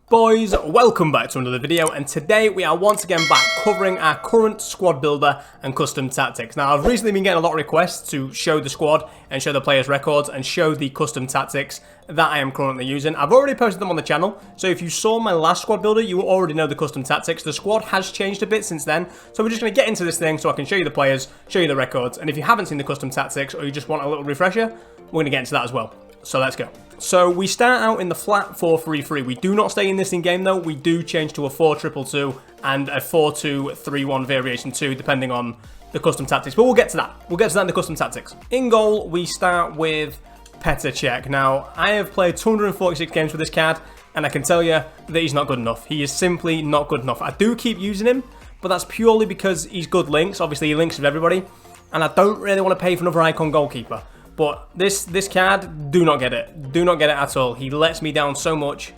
Boys, welcome back to another video, and today we are once again back covering our current squad builder and custom tactics. Now, I've recently been getting a lot of requests to show the squad and show the players' records and show the custom tactics that I am currently using. I've already posted them on the channel, so if you saw my last squad builder, you already know the custom tactics. The squad has changed a bit since then, so we're just going to get into this thing so I can show you the players, show you the records, and if you haven't seen the custom tactics or you just want a little refresher, we're going to get into that as well. So let's go. So we start out in the flat 4-3-3. We do not stay in this in game though. We do change to a 4-2-2-2 and a 4-2-3-1 variation 2, depending on the custom tactics. But we'll get to that. We'll get to that in the custom tactics. In goal, we start with Petr Cech. Now, I have played 246 games with this card, and I can tell you that he's not good enough. He is simply not good enough. I do keep using him, but that's purely because he's good links. Obviously, he links with everybody, and I don't really want to pay for another icon goalkeeper. But this card, do not get it. Do not get it at all. He lets me down so much.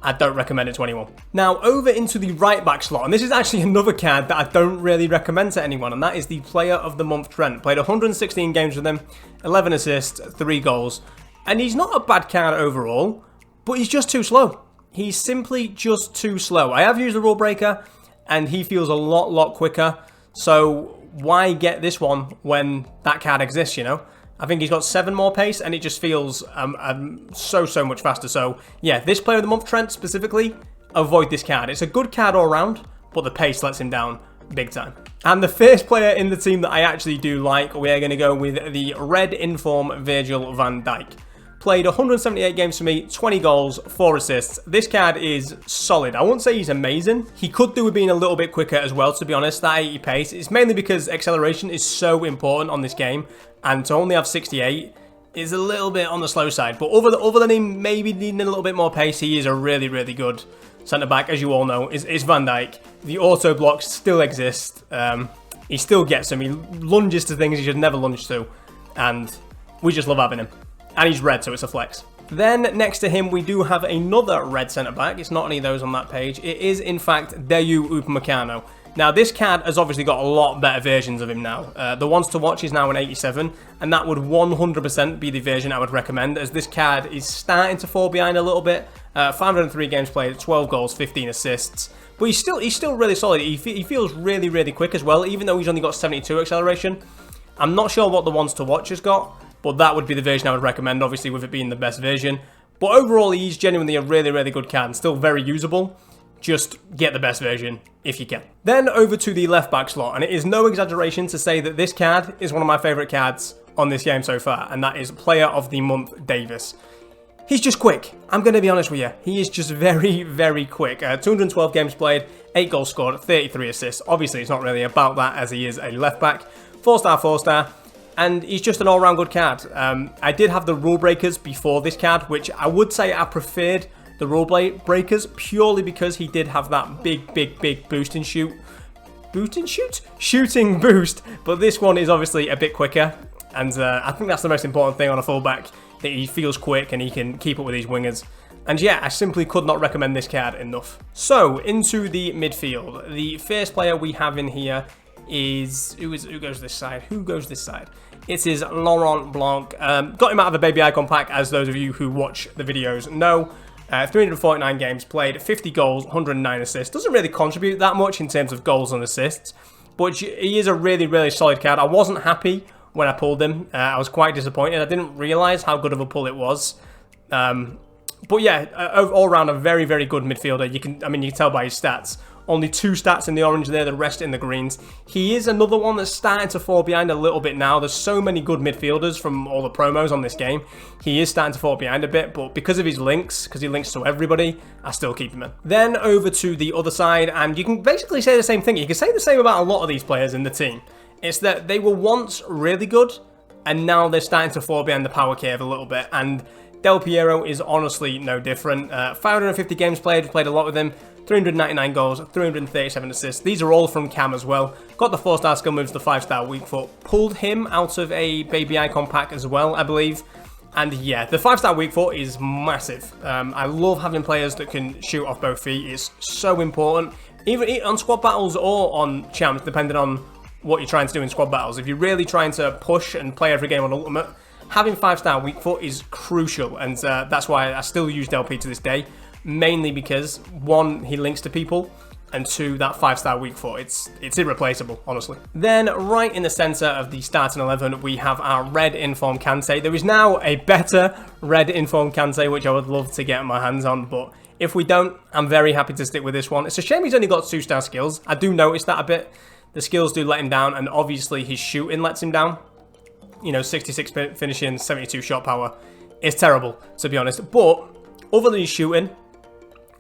I don't recommend it to anyone. Now, over into the right back slot. And this is actually another card that I don't really recommend to anyone. And that is the Player of the Month Trent. Played 116 games with him. 11 assists, 3 goals. And he's not a bad card overall. But he's just too slow. He's simply just too slow. I have used the rule breaker. And he feels a lot quicker. So why get this one when that card exists, you know? I think he's got 7 more pace, and it just feels so much faster. So, yeah, this Player of the Month, Trent, specifically, avoid this card. It's a good card all around, but the pace lets him down big time. And the first player in the team that I actually do like, we are going to go with the red inform Virgil van Dijk. Played 178 games for me, 20 goals, 4 assists. This card is solid. I won't say he's amazing. He could do with being a little bit quicker as well, to be honest. That 80 pace, it's mainly because acceleration is so important on this game. And to only have 68 is a little bit on the slow side. But other than him maybe needing a little bit more pace, he is a really good centre-back, as you all know, is Van Dijk. The auto blocks still exist. He still gets them. He lunges to things he should never lunge to. And we just love having him. And he's red, so it's a flex. Then, next to him, we do have another red centre-back. It's not any of those on that page. It is, in fact, Dayu Upamecano. Now, this card has obviously got a lot better versions of him now. The ones to watch is now an 87, and that would 100% be the version I would recommend, as this card is starting to fall behind a little bit. 503 games played, 12 goals, 15 assists. But he's still really solid. He feels really quick as well, even though he's only got 72 acceleration. I'm not sure what the ones to watch has got, but that would be the version I would recommend, obviously with it being the best version. But overall, he's genuinely a really good card and still very usable. Just get the best version if you can. Then over to the left back slot, and it is no exaggeration to say that this card is one of my favourite cards on this game so far, and that is Player of the Month Davis. He's just quick. I'm going to be honest with you. He is just very quick. 212 games played, 8 goals scored, 33 assists. Obviously, it's not really about that as he is a left back. 4-star. And he's just an all-round good card. I did have the rule breakers before this card, which I would say I preferred the rule breakers purely because he did have that big boost and shoot. Shooting boost. But this one is obviously a bit quicker. And I think that's the most important thing on a fullback, that he feels quick and he can keep up with these wingers. And yeah, I simply could not recommend this card enough. So, into the midfield. The first player we have in here is... Who goes this side? It is Laurent Blanc. Got him out of the baby icon pack, as those of you who watch the videos know. 349 games played, 50 goals, 109 assists. Doesn't really contribute that much in terms of goals and assists, but he is a really solid card. I wasn't happy when I pulled him. I was quite disappointed. I didn't realise how good of a pull it was. But yeah, all around a very good midfielder. You can tell by his stats. Only 2 stats in the orange there, the rest in the greens. He is another one that's starting to fall behind a little bit now. There's so many good midfielders from all the promos on this game. He is starting to fall behind a bit, but because of his links, because he links to everybody, I still keep him in. Then over to the other side, and you can basically say the same thing. You can say the same about a lot of these players in the team. It's that they were once really good, and now they're starting to fall behind the power curve a little bit, and Del Piero is honestly no different. 550 games played a lot with him. 399 goals, 337 assists. These are all from Cam as well. Got the 4-star skill moves, the 5-star weak foot. Pulled him out of a baby icon pack as well, I believe. And yeah, the 5-star weak foot is massive. I love having players that can shoot off both feet. It's so important. Even on squad battles or on champs, depending on what you're trying to do in squad battles. If you're really trying to push and play every game on Ultimate, having 5-star weak foot is crucial. And that's why I still use Del P to this day. mainly because, one, he links to people, and two, that 5-star weak foot. It's irreplaceable, honestly. Then, right in the centre of the starting 11, we have our red inform Kante. There is now a better red inform Kante, which I would love to get my hands on, but if we don't, I'm very happy to stick with this one. It's a shame he's only got 2-star skills. I do notice that a bit. The skills do let him down, and obviously his shooting lets him down. You know, 66 finishing, 72 shot power. It's terrible, to be honest. But, other than his shooting,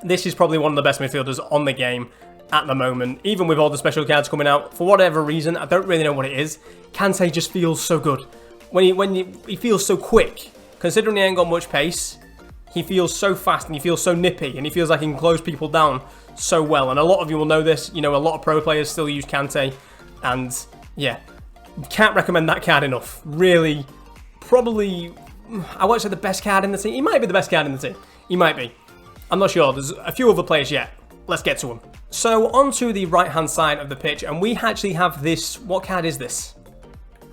this is probably one of the best midfielders on the game at the moment. Even with all the special cards coming out, for whatever reason, I don't really know what it is, Kante just feels so good. He feels so quick. Considering he ain't got much pace, he feels so fast and he feels so nippy and he feels like he can close people down so well. And a lot of you will know this. You know, a lot of pro players still use Kante. And, yeah, can't recommend that card enough. Really, probably, I won't say the best card in the team. He might be the best card in the team. He might be. I'm not sure. There's a few other players yet. Let's get to them. So, onto the right-hand side of the pitch, and we actually have this. What card is this?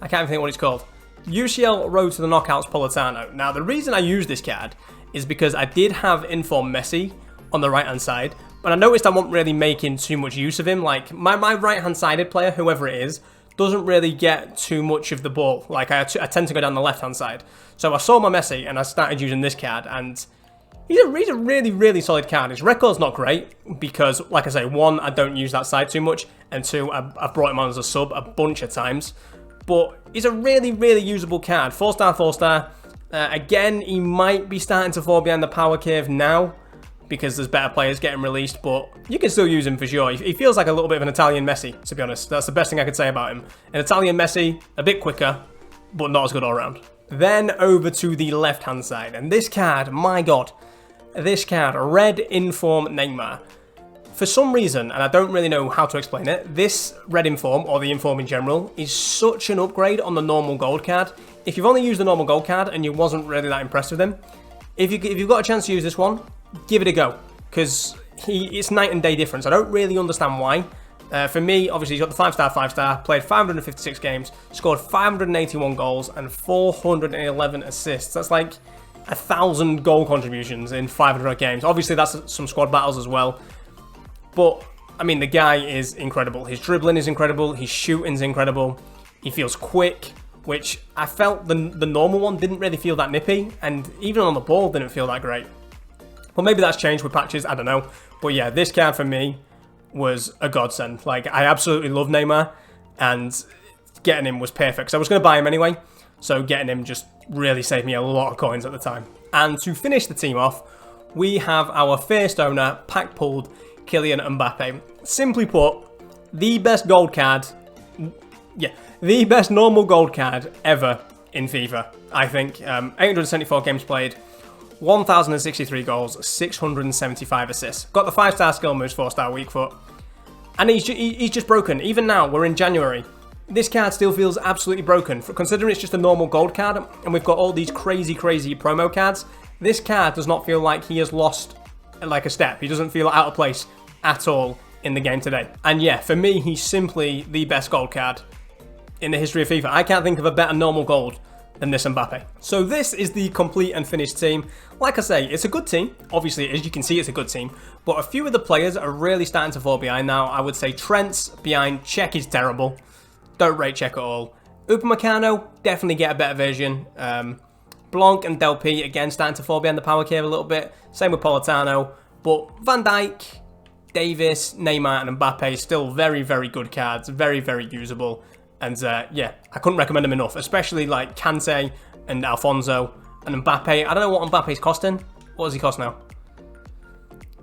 I can't even think what it's called. UCL Road to the Knockouts Politano. Now, the reason I use this card is because I did have Inform Messi on the right-hand side, but I noticed I wasn't really making too much use of him. Like, my right-hand-sided player, whoever it is, doesn't really get too much of the ball. Like, I tend to go down the left-hand side. So, I saw my Messi, and I started using this card, and he's a really, really solid card. His record's not great because, like I say, one, I don't use that side too much, and two, I've brought him on as a sub a bunch of times. But he's a really, really usable card. 4-star, 4-star. Again, he might be starting to fall behind the power curve now because there's better players getting released, but you can still use him for sure. He feels like a little bit of an Italian Messi, to be honest. That's the best thing I could say about him. An Italian Messi, a bit quicker, but not as good all around. Then over to the left-hand side, and this card, my God. This card, Red Inform Neymar. For some reason, and I don't really know how to explain it, this Red Inform, or the Inform in general, is such an upgrade on the normal gold card. If you've only used the normal gold card and you wasn't really that impressed with him, if you've got a chance to use this one, give it a go. Because it's night and day difference. I don't really understand why. For me, obviously, he's got the 5-star, 5-star, played 556 games, scored 581 goals and 411 assists. That's like 1,000 goal contributions in 500 games. Obviously, that's some squad battles as well. But, I mean, the guy is incredible. His dribbling is incredible. His shooting's incredible. He feels quick, which I felt the normal one didn't really feel that nippy. And even on the ball, didn't feel that great. Well, maybe that's changed with patches. I don't know. But yeah, this card for me was a godsend. Like, I absolutely love Neymar. And getting him was perfect. So I was going to buy him anyway. So getting him just really saved me a lot of coins at the time. And to finish the team off, we have our first owner, pack pulled, Kylian Mbappe. Simply put, the best gold card, yeah, the best normal gold card ever in FIFA, I think. 874 games played, 1,063 goals, 675 assists. Got the 5-star skill moves, 4-star weak foot. And he's just broken. Even now, we're in January. This card still feels absolutely broken. Considering it's just a normal gold card, and we've got all these crazy promo cards, this card does not feel like he has lost like a step. He doesn't feel out of place at all in the game today. And yeah, for me, he's simply the best gold card in the history of FIFA. I can't think of a better normal gold than this Mbappe. So this is the complete and finished team. Like I say, it's a good team. Obviously, as you can see, it's a good team. But a few of the players are really starting to fall behind now. I would say Trent's behind. Czech is terrible. Don't rate Czech at all. Upamecano, definitely get a better version. Blanc and Del P, again, starting to fall behind the power curve a little bit. Same with Politano. But Van Dijk, Davis, Neymar and Mbappe, still very, very good cards. Very, very usable. And yeah, I couldn't recommend them enough. Especially like Kante and Alfonso and Mbappe. I don't know what Mbappe's costing. What does he cost now?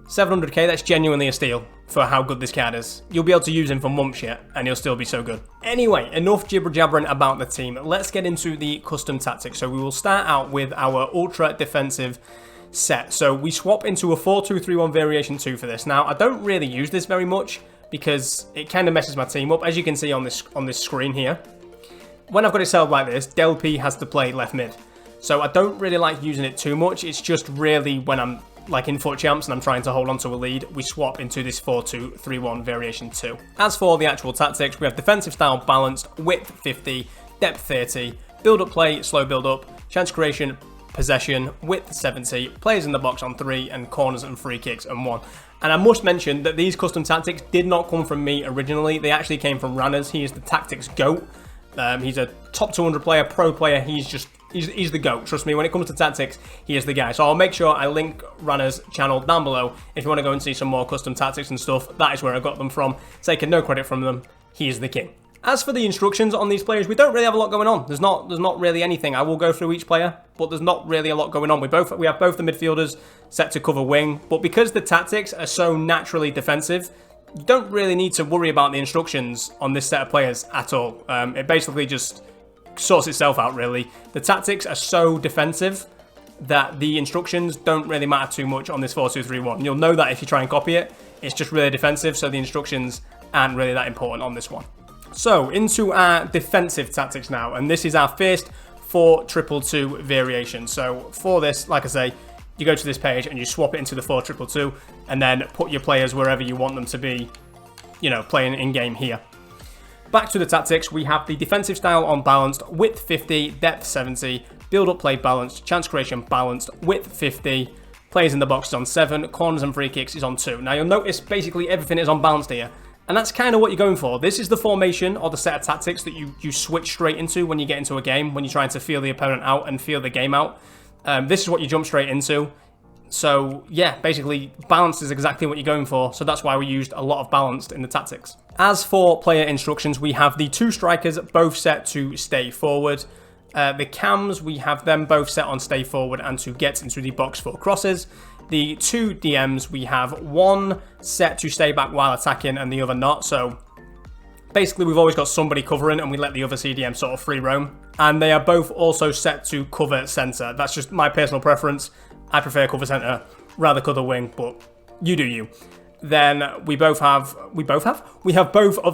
700k, that's genuinely a steal for how good this card is. You'll be able to use him for months yet, and he'll still be so good. Anyway, enough jibber-jabbering about the team. Let's get into the custom tactics. So we will start out with our ultra defensive set. So we swap into a 4-2-3-1 variation 2 for this. Now, I don't really use this very much because it kind of messes my team up. As you can see on this screen here, when I've got it set up like this, Del P has to play left mid. So I don't really like using it too much. It's just really when I'm like in FUT Champs and I'm trying to hold on to a lead, we swap into this 4-2-3-1 variation 2. As for the actual tactics, we have defensive style balanced, width 50, depth 30, build up play, slow build up, chance creation possession, width 70, players in the box on 3, and corners and free kicks on 1. And I must mention that these custom tactics did not come from me originally. They actually came from Rannerz. He is the tactics GOAT. He's a top 200 player, pro player. He's the GOAT. Trust me, when it comes to tactics, he is the guy. So I'll make sure I link Rannerz' channel down below. If you want to go and see some more custom tactics and stuff, that is where I got them from. Taking no credit from them. He is the king. As for the instructions on these players, we don't really have a lot going on. There's not really anything. I will go through each player, but there's not really a lot going on. We have both the midfielders set to cover wing, but because the tactics are so naturally defensive, you don't really need to worry about the instructions on this set of players at all. It basically just sorts itself out, really. The tactics are so defensive that the instructions don't really matter too much on this 4-2-3-1. You'll know that if you try and copy it. It's just really defensive, so the instructions aren't really that important on this one. So, into our defensive tactics now, and this is our first 4-2-2 variation. So, for this, like I say, you go to this page and you swap it into the 4-2-2, and then put your players wherever you want them to be, you know, playing in-game here. Back to the tactics, we have the defensive style on balanced, width 50, depth 70, build-up play balanced, chance creation balanced, width 50, players in the box is on 7, corners and free kicks is on 2. Now, you'll notice basically everything is on balanced here. And that's kind of what you're going for. This is the formation or the set of tactics that you switch straight into when you get into a game, when you're trying to feel the opponent out and feel the game out. This is what you jump straight into. So, yeah, basically, balanced is exactly what you're going for. So that's why we used a lot of balanced in the tactics. As for player instructions, we have the 2 strikers both set to stay forward. The cams, we have them both set on stay forward and to get into the box for crosses. The 2 DMs, we have one set to stay back while attacking and the other not. So basically, we've always got somebody covering and we let the other CDM sort of free roam. And they are both also set to cover centre. That's just my personal preference. I prefer cover centre, rather cover wing, but you do you. Then we have both of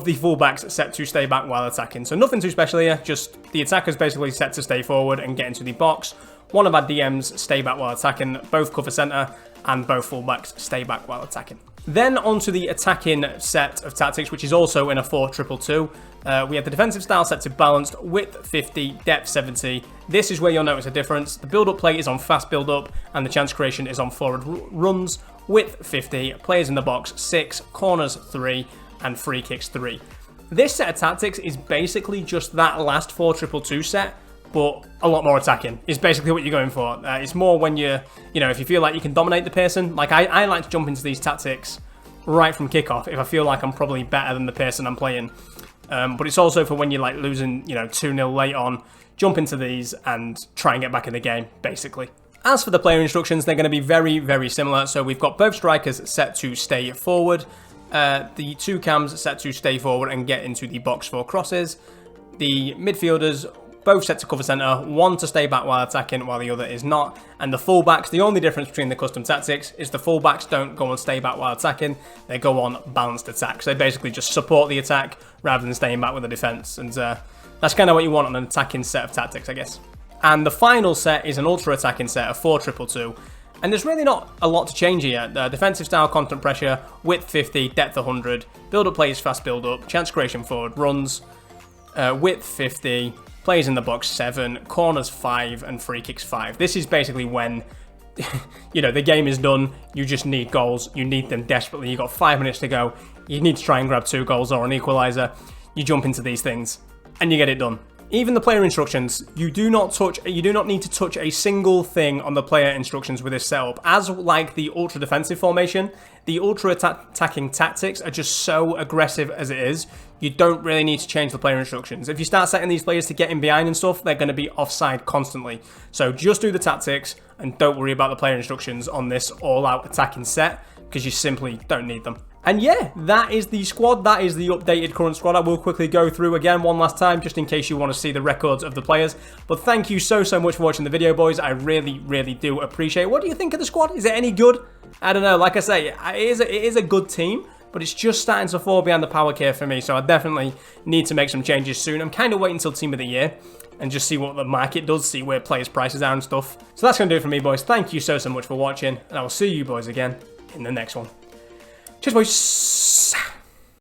the fullbacks set to stay back while attacking. So nothing too special here, just the attackers basically set to stay forward and get into the box. One of our DMs stay back while attacking, both cover centre, and both fullbacks stay back while attacking. Then onto the attacking set of tactics, which is also in a 4-2-2. We have the defensive style set to balanced, width 50, depth 70. This is where you'll notice a difference. The build-up play is on fast build-up, and the chance creation is on forward runs. Width 50, players in the box 6, corners 3, and free kicks 3. This set of tactics is basically just that last 4-2-2 set, but a lot more attacking is basically what you're going for. It's more when if you feel like you can dominate the person. Like I like to jump into these tactics right from kickoff if I feel like I'm probably better than the person I'm playing. But it's also for when you're like losing, 2-0 late on, jump into these and try and get back in the game, basically. As for the player instructions, they're going to be very, very similar. So we've got both strikers set to stay forward. The 2 cams set to stay forward and get into the box for crosses. The midfielders both set to cover centre, one to stay back while attacking while the other is not. And the fullbacks, the only difference between the custom tactics is the fullbacks don't go on stay back while attacking, they go on balanced attack. So they basically just support the attack rather than staying back with the defence. And that's kind of what you want on an attacking set of tactics, I guess. And the final set is an ultra attacking set of 4-2-2. And there's really not a lot to change here. Defensive style, constant pressure, width 50, depth 100, build-up plays, fast build-up, chance creation forward runs, width 50, plays in the box 7, corners 5, and free kicks 5. This is basically when, the game is done, you just need goals, you need them desperately, you've got 5 minutes to go, you need to try and grab 2 goals or an equaliser, you jump into these things, and you get it done. Even the player instructions, you do not need to touch a single thing on the player instructions with this setup. As like the ultra defensive formation, the ultra attacking tactics are just so aggressive as it is, you don't really need to change the player instructions. If you start setting these players to get in behind and stuff, they're going to be offside constantly. So just do the tactics and don't worry about the player instructions on this all-out attacking set, because you simply don't need them. And yeah, that is the squad. That is the updated current squad. I will quickly go through again one last time, just in case you want to see the records of the players. But thank you so much for watching the video, boys. I really, really do appreciate it. What do you think of the squad? Is it any good? I don't know. Like I say, it is a good team, but it's just starting to fall behind the power curve for me. So I definitely need to make some changes soon. I'm kind of waiting until Team of the Year and just see what the market does, see where players' prices are and stuff. So that's going to do it for me, boys. Thank you so much for watching, and I will see you boys again in the next one. Cheers, boys.